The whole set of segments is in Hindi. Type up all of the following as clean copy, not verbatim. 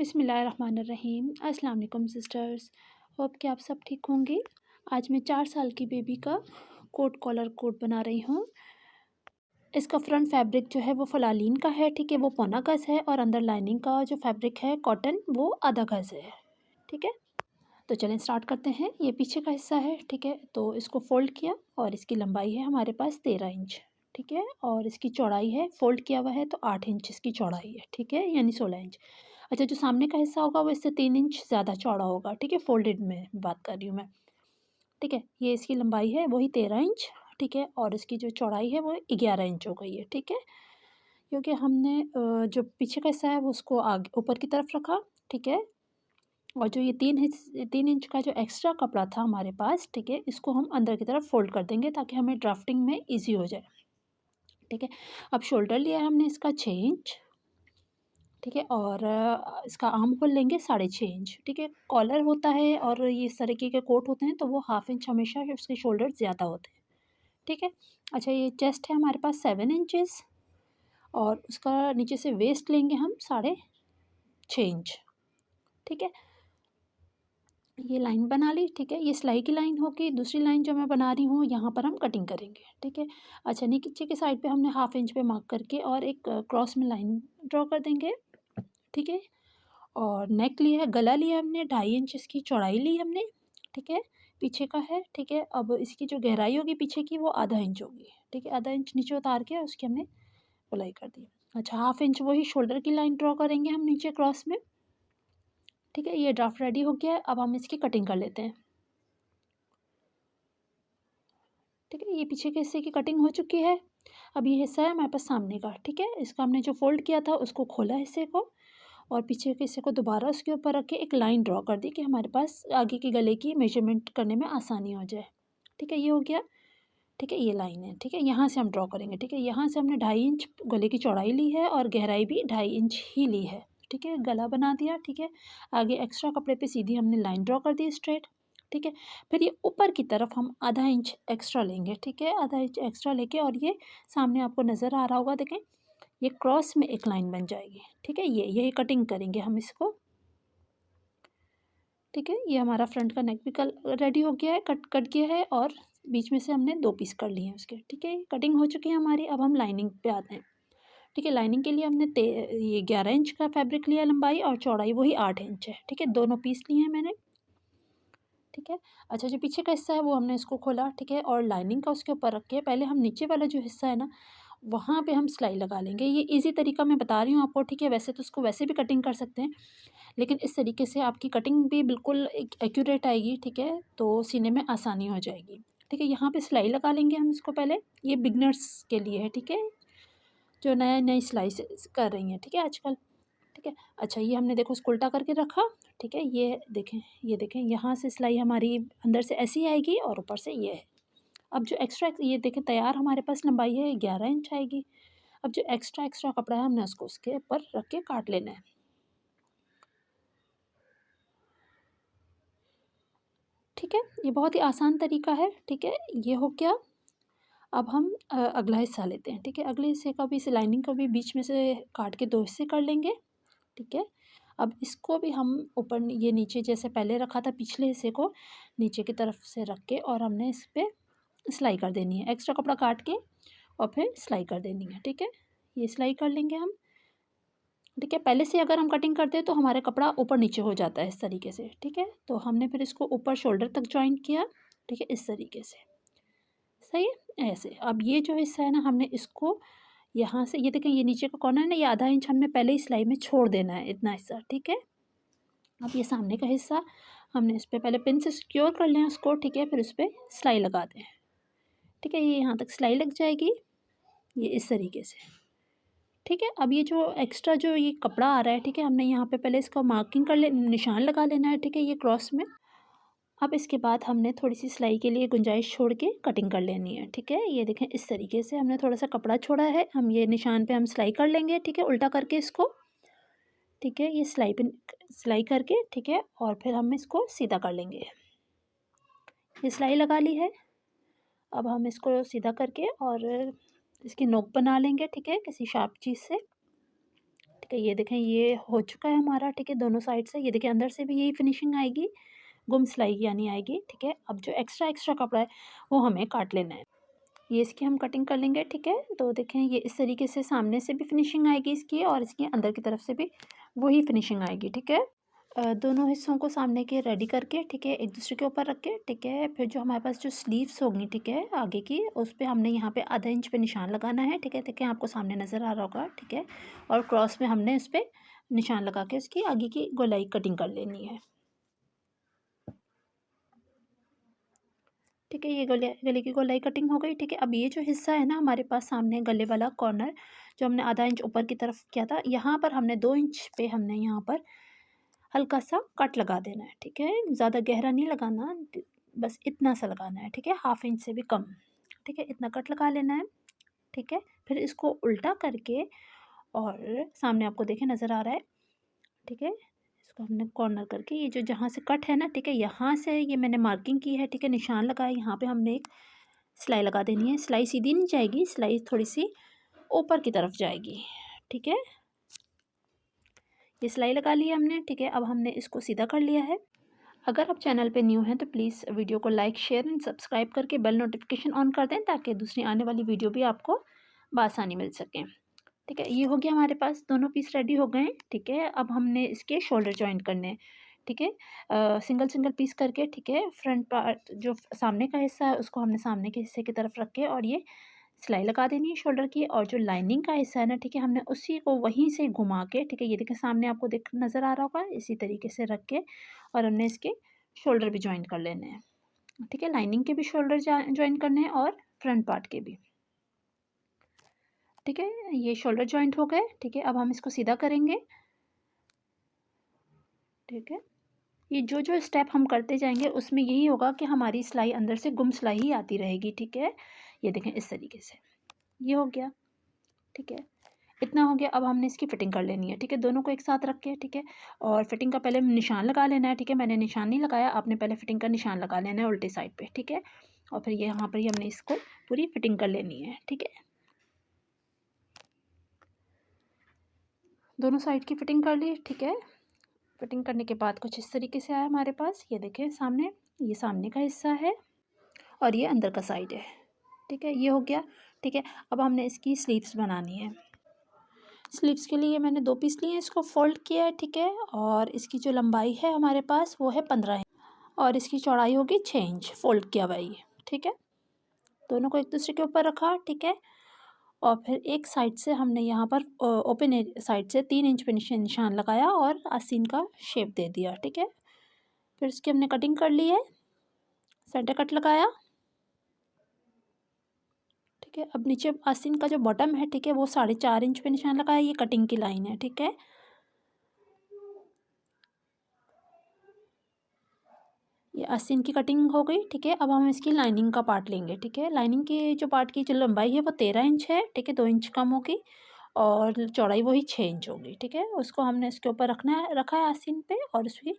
बिस्मिल्लाहिर्रहमानिर्रहीम। अस्सलाम वालेकुम सिस्टर्स। होप कि आप सब ठीक होंगे। आज मैं 4 साल की बेबी का कोट कॉलर कोट बना रही हूँ। इसका फ्रंट फैब्रिक जो है वो फ़लालीन का है, ठीक है, वो पौना गज़ है और अंदर लाइनिंग का जो फैब्रिक है कॉटन वो आधा गज़ है, ठीक है। तो चलें स्टार्ट करते हैं। ये पीछे का हिस्सा है, ठीक है, तो इसको फ़ोल्ड किया और इसकी लंबाई है हमारे पास 13 इंच, ठीक है, और इसकी चौड़ाई है, फ़ोल्ड किया हुआ है तो 8 इंच इसकी चौड़ाई है, ठीक है, यानी 16 इंच। अच्छा, जो सामने का हिस्सा होगा वो इससे 3 इंच ज़्यादा चौड़ा होगा, ठीक है, फ़ोल्डेड में बात कर रही हूँ मैं, ठीक है। ये इसकी लंबाई है वही 13 इंच, ठीक है, और इसकी जो चौड़ाई है वो 11 इंच हो गई है, ठीक है। क्योंकि हमने जो पीछे का हिस्सा है वो उसको आगे ऊपर की तरफ रखा, ठीक है, और जो ये 3 इंच का जो एक्स्ट्रा कपड़ा था हमारे पास, ठीक है, इसको हम अंदर की तरफ फ़ोल्ड कर देंगे ताकि हमें ड्राफ्टिंग में ईज़ी हो जाए, ठीक है। अब शोल्डर लिया है हमने इसका 6 इंच, ठीक है, और इसका आर्म होल लेंगे 6.5 इंच, ठीक है। कॉलर होता है और ये इस तरीके के कोट होते हैं तो वो हाफ इंच हमेशा उसके शोल्डर ज़्यादा होते हैं, ठीक है। अच्छा, ये चेस्ट है हमारे पास 7 इंचेस और उसका नीचे से वेस्ट लेंगे हम 6.5 इंच, ठीक है। ये लाइन बना ली, ठीक है, ये सिलाई की लाइन होगी। दूसरी लाइन जो मैं बना रही हूँ यहाँ पर हम कटिंग करेंगे, ठीक है। अच्छा, नीचे की साइड पे हमने हाफ इंच पे मार्क करके और एक क्रॉस में लाइन ड्रॉ कर देंगे, ठीक है। और नेक लिया है, गला लिया हमने 2.5 इंच इसकी चौड़ाई ली हमने, ठीक है, पीछे का है, ठीक है। अब इसकी जो गहराई होगी पीछे की वो आधा इंच होगी, ठीक है, आधा इंच नीचे उतार के उसकी हमने गोलाई कर दी। अच्छा, हाफ इंच वही शोल्डर की लाइन ड्रॉ करेंगे हम नीचे क्रॉस में, ठीक है। ये ड्राफ्ट रेडी हो गया है, अब हम इसकी कटिंग कर लेते हैं, ठीक है। ये पीछे के हिस्से की कटिंग हो चुकी है। अब ये हिस्सा है हमारे पास सामने का, ठीक है, इसका हमने जो फोल्ड किया था उसको खोला हिस्से को और पीछे के हिस्से को दोबारा उसके ऊपर रख के एक लाइन ड्रॉ कर दी कि हमारे पास आगे की गले की मेजरमेंट करने में आसानी हो जाए, ठीक है। ये हो गया, ठीक है, ये लाइन है, ठीक है, यहाँ से हम ड्रॉ करेंगे, ठीक है। यहाँ से हमने 2.5 इंच गले की चौड़ाई ली है और गहराई भी 2.5 इंच ही ली है, ठीक है। गला बना दिया, ठीक है। आगे एक्स्ट्रा कपड़े पे सीधी हमने लाइन ड्रॉ कर दी स्ट्रेट, ठीक है। फिर ये ऊपर की तरफ हम आधा इंच एक्स्ट्रा लेंगे, ठीक है, आधा इंच एक्स्ट्रा लेके और ये सामने आपको नज़र आ रहा होगा, देखें, ये क्रॉस में एक लाइन बन जाएगी, ठीक है। ये कटिंग करेंगे हम इसको, ठीक है। ये हमारा फ्रंट का नेक भी कल रेडी हो गया है, कट गया है और बीच में से हमने 2 पीस कर लिए हैं उसके, ठीक है। कटिंग हो चुकी है हमारी। अब हम लाइनिंग पे आते हैं, ठीक है। लाइनिंग के लिए हमने ये 11 इंच का फैब्रिक लिया लंबाई और चौड़ाई वही 8 इंच है, ठीक है। दोनों पीस लिए हैं मैंने, ठीक है। अच्छा, जो पीछे का हिस्सा है वो हमने इसको खोला, ठीक है, और लाइनिंग का उसके ऊपर रख के पहले हम नीचे वाला जो हिस्सा है ना वहाँ पे हम सिलाई लगा लेंगे। ये इजी तरीका मैं बता रही हूँ आपको, ठीक है। वैसे तो उसको वैसे भी कटिंग कर सकते हैं, लेकिन इस तरीके से आपकी कटिंग भी बिल्कुल एक्यूरेट आएगी, ठीक है, तो सीने में आसानी हो जाएगी, ठीक है। यहाँ पे सिलाई लगा लेंगे हम इसको पहले। ये बिगनर्स के लिए है, ठीक है, जो नया नई सिलाई कर रही हैं, ठीक है, आजकल, ठीक है। अच्छा, ये हमने देखो उसको उल्टा करके रखा, ठीक है। ये देखें यहाँ से सिलाई हमारी अंदर से ऐसी आएगी और ऊपर से ये है। अब जो एक्स्ट्रा ये देखें तैयार हमारे पास लंबाई है 11 इंच आएगी। अब जो एक्स्ट्रा एक्स्ट्रा कपड़ा है हमने उसको उसके ऊपर रख के काट लेना है, ठीक है। ये बहुत ही आसान तरीका है, ठीक है। ये हो गया। अब हम अगला हिस्सा लेते हैं, ठीक है। अगले हिस्से का भी इस लाइनिंग को भी बीच में से काट के 2 हिस्से कर लेंगे, ठीक है। अब इसको भी हम ऊपर ये नीचे जैसे पहले रखा था पिछले हिस्से को नीचे की तरफ से रख के और हमने इस पर सिलाई कर देनी है, एक्स्ट्रा कपड़ा काट के और फिर सिलाई कर देनी है, ठीक है। ये सिलाई कर लेंगे हम, ठीक है। पहले से अगर हम कटिंग करते हैं तो हमारे कपड़ा ऊपर नीचे हो जाता है इस तरीके से, ठीक है। तो हमने फिर इसको ऊपर शोल्डर तक जॉइंट किया, ठीक है, इस तरीके से, सही है, ऐसे। अब ये जो हिस्सा है ना हमने इसको यहाँ से ये देखें, ये नीचे का कॉर्नर है ना, ये आधा इंच हमने पहले ही सिलाई में छोड़ देना है, इतना हिस्सा, ठीक है। अब ये सामने का हिस्सा हमने इस पर पहले पिन से सिक्योर कर लें उसको, ठीक है, फिर उस पर सिलाई लगा दें, ठीक है। ये यहाँ तक सिलाई लग जाएगी, ये इस तरीके से, ठीक है। अब ये जो एक्स्ट्रा जो ये कपड़ा आ रहा है, ठीक है, हमने यहाँ पे पहले इसका मार्किंग कर ले, निशान लगा लेना है, ठीक है, ये क्रॉस में। अब इसके बाद हमने थोड़ी सी सिलाई के लिए गुंजाइश छोड़ के कटिंग कर लेनी है, ठीक है। ये देखें इस तरीके से हमने थोड़ा सा कपड़ा छोड़ा है, हम ये निशान पे हम सिलाई कर लेंगे, ठीक है, उल्टा करके इसको, ठीक है। ये सिलाई करके, ठीक है, और फिर हम इसको सीधा कर लेंगे। ये सिलाई लगा ली है। अब हम इसको सीधा करके और इसकी नोक बना लेंगे, ठीक है, किसी शार्प चीज़ से, ठीक है। ये देखें ये हो चुका है हमारा, ठीक है, दोनों साइड से। ये देखिए अंदर से भी यही फिनिशिंग आएगी, गुम सिलाई यानी आएगी, ठीक है। अब जो एक्स्ट्रा कपड़ा है वो हमें काट लेना है। ये इसकी हम कटिंग कर लेंगे, ठीक है। तो देखें ये इस तरीके से सामने से भी फिनिशिंग आएगी इसकी, और इसकी अंदर की तरफ से भी वही फिनिशिंग आएगी, ठीक है। दोनों हिस्सों को सामने के रेडी करके, ठीक है, एक दूसरे के ऊपर रख के, ठीक है। फिर जो हमारे पास जो स्लीव्स होंगी, ठीक है, आगे की, उस पे हमने यहाँ पे आधा इंच पे निशान लगाना है, ठीक है। देखिए आपको सामने नज़र आ रहा होगा, ठीक है। और क्रॉस में हमने इस पर निशान लगा के उसकी आगे की गोलाई कटिंग कर लेनी है, ठीक है। ये गले की गोलाई कटिंग हो गई, ठीक है। अब ये जो हिस्सा है ना हमारे पास सामने गले वाला कॉर्नर, जो हमने आधा इंच ऊपर की तरफ किया था, यहाँ पर हमने 2 इंच पे हमने यहाँ पर हल्का सा कट लगा देना है, ठीक है। ज़्यादा गहरा नहीं लगाना, बस इतना सा लगाना है, ठीक है, 1/2 इंच से भी कम, ठीक है। इतना कट लगा लेना है, ठीक है। फिर इसको उल्टा करके, और सामने आपको देखें नज़र आ रहा है, ठीक है। इसको हमने कॉर्नर करके, ये जो जहाँ से कट है ना, ठीक है, यहाँ से ये मैंने मार्किंग की है, ठीक है, निशान लगाया। यहाँ पे हमने एक सिलाई लगा देनी है। सिलाई सीधी नहीं जाएगी, सिलाई थोड़ी सी ऊपर की तरफ जाएगी, ठीक है। ये सिलाई लगा ली है हमने, ठीक है। अब हमने इसको सीधा कर लिया है। अगर आप चैनल पे न्यू हैं तो प्लीज़ वीडियो को लाइक, शेयर एंड सब्सक्राइब करके बेल नोटिफिकेशन ऑन कर दें, ताकि दूसरी आने वाली वीडियो भी आपको बआसानी मिल सकें, ठीक है। ये हो गया, हमारे पास दोनों पीस रेडी हो गए हैं, ठीक है। अब हमने इसके शोल्डर जॉइंट करने हैं, ठीक है। सिंगल सिंगल पीस करके, ठीक है। फ्रंट पार्ट जो सामने का हिस्सा है उसको हमने सामने के हिस्से की तरफ रख के, और ये सिलाई लगा देनी है शोल्डर की। और जो लाइनिंग का हिस्सा है ना, ठीक है, हमने उसी को वहीं से घुमा के, ठीक है, ये देखिए सामने आपको देख नज़र आ रहा होगा, इसी तरीके से रख के, और हमने इसके शोल्डर भी जॉइन कर लेने हैं, ठीक है। लाइनिंग के भी शोल्डर जॉइन करने हैं और फ्रंट पार्ट के भी, ठीक है। ये शोल्डर जॉइंट हो गए, ठीक है। अब हम इसको सीधा करेंगे, ठीक है। ये जो जो स्टेप हम करते जाएंगे उसमें यही होगा कि हमारी सिलाई अंदर से गुम सिलाई ही आती रहेगी, ठीक है। ये देखें इस तरीके से, ये हो गया, ठीक है। इतना हो गया। अब हमने इसकी फ़िटिंग कर लेनी है, ठीक है, दोनों को एक साथ रख के, ठीक है। और फिटिंग का पहले निशान लगा लेना है, ठीक है। मैंने निशान नहीं लगाया, आपने पहले फिटिंग का निशान लगा लेना है उल्टी साइड पे, ठीक है। और फिर ये यहाँ पर ही हमने इसको पूरी फिटिंग कर लेनी है, ठीक है। दोनों साइड की फ़िटिंग कर ली, ठीक है। फिटिंग करने के बाद कुछ इस तरीके से आया हमारे पास, ये देखें सामने, ये सामने का हिस्सा है और ये अंदर का साइड है, ठीक है। ये हो गया, ठीक है। अब हमने इसकी स्लीव्स बनानी है। स्लीव्स के लिए मैंने 2 पीस लिए हैं, इसको फोल्ड किया है, ठीक है। और इसकी जो लंबाई है हमारे पास वो है 15 इंच, और इसकी चौड़ाई होगी 6 इंच, फोल्ड किया हुआ ये, ठीक है। दोनों को एक दूसरे के ऊपर रखा, ठीक है। और फिर एक साइड से हमने यहाँ पर ओपन साइड से 3 इंच पे निशान लगाया और आस्तीन का शेप दे दिया, ठीक है। फिर इसकी हमने कटिंग कर ली है, सेंटर कट लगाया, ठीक है। अब नीचे आस्तीन का जो बॉटम है, ठीक है, वो 4.5 इंच पे निशान लगाया, ये कटिंग की लाइन है, ठीक है। ये आस्तीन की कटिंग हो गई, ठीक है। अब हम इसकी लाइनिंग का पार्ट लेंगे, ठीक है। लाइनिंग की जो पार्ट की जो लंबाई है वो 13 इंच है, ठीक है, 2 इंच कम होगी, और चौड़ाई वही 6 इंच होगी, ठीक है। उसको हमने इसके ऊपर रखा है आस्तीन पे, और उसकी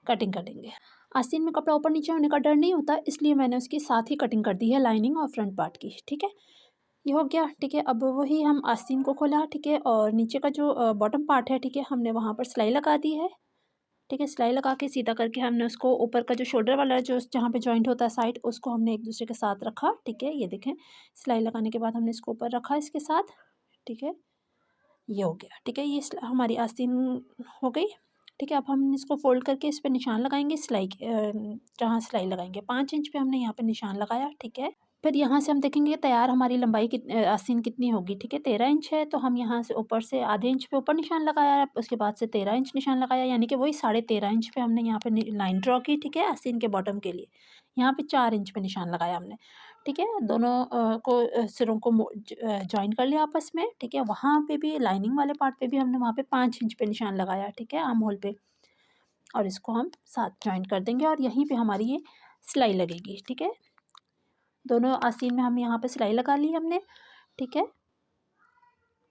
कटिंग कर लेंगे। आस्तीन में कपड़ा ऊपर नीचे होने का डर नहीं होता, इसलिए मैंने उसकी साथ ही कटिंग कर दी है, लाइनिंग और फ्रंट पार्ट की, ठीक है। ये हो गया, ठीक है। अब वही हम आस्तीन को खोला, ठीक है, और नीचे का जो बॉटम पार्ट है, ठीक है, हमने वहाँ पर सिलाई लगा दी है, ठीक है। सिलाई लगा के सीधा करके हमने उसको ऊपर का जो शोल्डर वाला जो जहाँ पे जॉइंट होता है साइड, उसको हमने एक दूसरे के साथ रखा, ठीक है। ये देखें सिलाई लगाने के बाद हमने इसको ऊपर रखा इसके साथ, ठीक है। ये हो गया, ठीक है। ये हमारी आस्तीन हो गई, ठीक है। अब हम इसको फोल्ड करके इस पर निशान लगाएंगे, सिलाई जहाँ सिलाई लगाएंगे 5 इंच पे हमने यहाँ पे निशान लगाया, ठीक है। फिर यहाँ से हम देखेंगे तैयार हमारी लंबाई आस्तीन कितनी होगी, ठीक है। 13 इंच है, तो हम यहाँ से ऊपर से आधे इंच पे ऊपर निशान लगाया, उसके बाद से 13 इंच निशान लगाया, यानी कि वही 13.5 इंच पे हमने यहाँ पे लाइन ड्रॉ की, ठीक है, आस्तीन के बॉटम के लिए। यहाँ पे 4 इंच पे निशान लगाया हमने, ठीक है। दोनों सिरों को जॉइन कर लिया आपस में, ठीक है। वहाँ पे भी लाइनिंग वाले पार्ट पे भी हमने वहाँ पे 5 इंच पे निशान लगाया, ठीक है, आर्म होल पे, और इसको हम साथ जॉइन कर देंगे, और यहीं पे हमारी ये सिलाई लगेगी, ठीक है। दोनों आस्तीन में हम यहाँ पे सिलाई लगा ली हमने, ठीक है।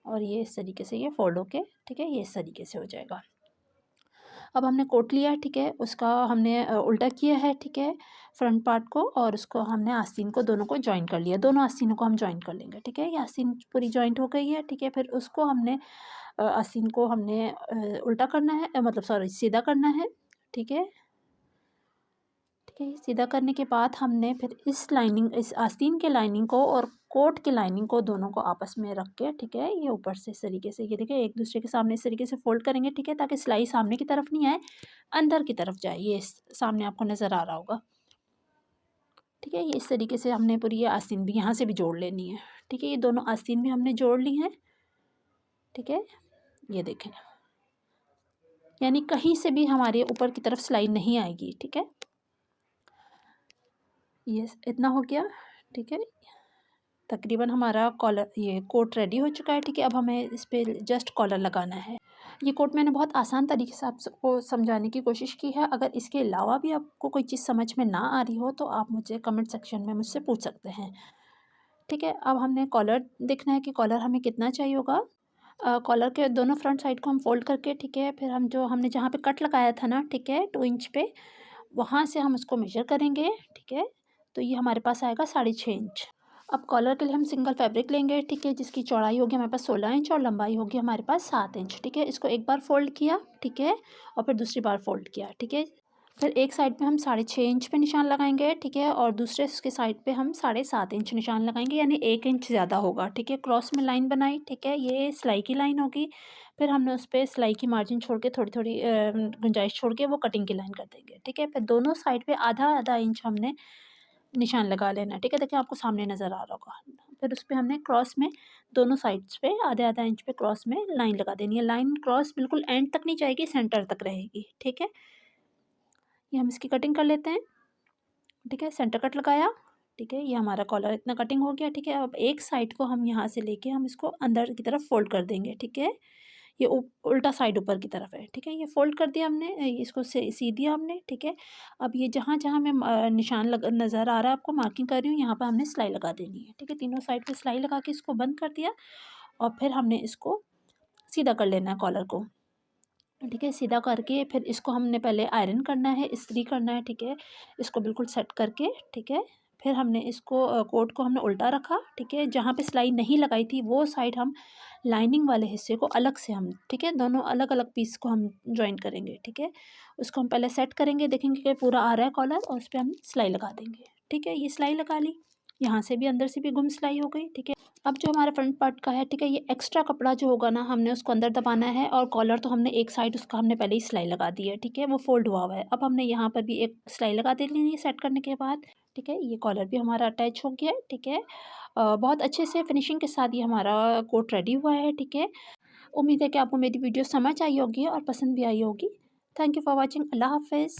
और ये इस तरीके से ये फोल्ड होके, ठीक है, ये इस तरीके से हो जाएगा। अब हमने कोट लिया है, ठीक है, उसका हमने उल्टा किया है, ठीक है, फ्रंट पार्ट को, और उसको हमने आस्तीन को दोनों को जॉइन कर लिया, दोनों आस्तीनों को हम जॉइन कर लेंगे, ठीक है। ये आस्तीन पूरी जॉइंट हो गई है, ठीक है। फिर उसको हमने आस्तीन को हमने उल्टा करना है, मतलब सॉरी सीधा करना है। ठीक है, ठीक है। सीधा करने के बाद हमने फिर इस आस्तीन के लाइनिंग को और कोट की लाइनिंग को दोनों को आपस में रख के, ठीक है, ये ऊपर से इस तरीके से, ये देखिए एक दूसरे के सामने इस तरीके से फोल्ड करेंगे। ठीक है, ताकि सिलाई सामने की तरफ नहीं आए, अंदर की तरफ जाए। ये सामने आपको नज़र आ रहा होगा। ठीक है, ये इस तरीके से हमने पूरी ये आस्तीन भी यहाँ से भी जोड़ लेनी है। ठीक है, ये दोनों आस्तीन भी हमने जोड़ ली हैं। ठीक है, ये देखें, यानी कहीं से भी हमारे ऊपर की तरफ सिलाई नहीं आएगी। ठीक है, ये इतना हो गया। ठीक है, तकरीबन हमारा कॉलर, ये कोट रेडी हो चुका है। ठीक है, अब हमें इस पर जस्ट कॉलर लगाना है। ये कोट मैंने बहुत आसान तरीके से आपको समझाने की कोशिश की है। अगर इसके अलावा भी आपको कोई चीज़ समझ में ना आ रही हो तो आप मुझे कमेंट सेक्शन में मुझसे पूछ सकते हैं। ठीक है, अब हमने कॉलर देखना है कि कॉलर हमें कितना चाहिए होगा। कॉलर के दोनों फ्रंट साइड को हम फोल्ड करके, ठीक है, फिर हम जो हमने जहाँ पे कट लगाया था ना, ठीक है, 2 इंच पे, वहाँ से हम उसको मेजर करेंगे। ठीक है, तो ये हमारे पास आएगा 6.5 इंच। अब कॉलर के लिए हम सिंगल फैब्रिक लेंगे। ठीक है, जिसकी चौड़ाई होगी हमारे पास 16 इंच और लंबाई होगी हमारे पास 7 इंच। ठीक है, इसको एक बार फोल्ड किया, ठीक है, और फिर दूसरी बार फोल्ड किया। ठीक है, फिर एक साइड पे हम 6.5 इंच पे निशान लगाएंगे। ठीक है, और दूसरे उसके साइड पे हम 7.5 इंच निशान लगाएंगे, यानी 1 इंच ज़्यादा होगा। ठीक है, क्रॉस में लाइन बनाई। ठीक है, ये सिलाई की लाइन होगी। फिर हमने उस पर सिलाई की मार्जिन छोड़ के, थोड़ी थोड़ी गुंजाइश छोड़ के वो कटिंग की लाइन कर देंगे। ठीक है, फिर दोनों साइड पे आधा आधा इंच हमने निशान लगा लेना है। ठीक है, देखिए आपको सामने नज़र आ रहा होगा। फिर उस पर हमने क्रॉस में दोनों साइड्स पे आधे आधा इंच पे क्रॉस में लाइन लगा देनी है। लाइन क्रॉस बिल्कुल एंड तक नहीं जाएगी, सेंटर तक रहेगी। ठीक है, ये हम इसकी कटिंग कर लेते हैं। ठीक है, सेंटर कट लगाया। ठीक है, ये हमारा कॉलर इतना कटिंग हो गया। ठीक है, अब एक साइड को हम यहाँ से लेके हम इसको अंदर की तरफ फोल्ड कर देंगे। ठीक है, ये उल्टा साइड ऊपर की तरफ है। ठीक है, ये फोल्ड कर दिया हमने, इसको सी दिया हमने। ठीक है, अब ये जहाँ जहाँ मैं निशान नज़र आ रहा है आपको, मार्किंग कर रही हूँ, यहाँ पर हमने सिलाई लगा देनी है। ठीक है, तीनों साइड पे सिलाई लगा के इसको बंद कर दिया और फिर हमने इसको सीधा कर लेना है कॉलर को। ठीक है, सीधा करके फिर इसको हमने पहले आयरन करना है, इस्त्री करना है। ठीक है, इसको बिल्कुल सेट करके, ठीक है, फिर हमने इसको कोट को हमने उल्टा रखा। ठीक है, जहाँ पे सिलाई नहीं लगाई थी वो साइड हम लाइनिंग वाले हिस्से को अलग से हम, ठीक है, दोनों अलग अलग पीस को हम जॉइन करेंगे। ठीक है, उसको हम पहले सेट करेंगे, देखेंगे कि पूरा आ रहा है कॉलर, और उस पर हम सिलाई लगा देंगे। ठीक है, ये सिलाई लगा ली, यहाँ से भी अंदर से भी गुम सिलाई हो गई। ठीक है, अब जो हमारा फ्रंट पार्ट का है, ठीक है, ये एक्स्ट्रा कपड़ा जो होगा ना, हमने उसको अंदर दबाना है। और कॉलर तो हमने एक साइड उसका हमने पहले ही सिलाई लगा दी है। ठीक है, वो फोल्ड हुआ हुआ है। अब हमने यहाँ पर भी एक सिलाई लगा देनी है सेट करने के बाद। ठीक है, ये कॉलर भी हमारा अटैच हो गया है। ठीक है, बहुत अच्छे से फिनिशिंग के साथ ये हमारा कोट रेडी हुआ है। ठीक है, उम्मीद है कि आपको मेरी वीडियो समझ आई होगी और पसंद भी आई होगी। Thank you for watching. अल्लाह हाफिज़।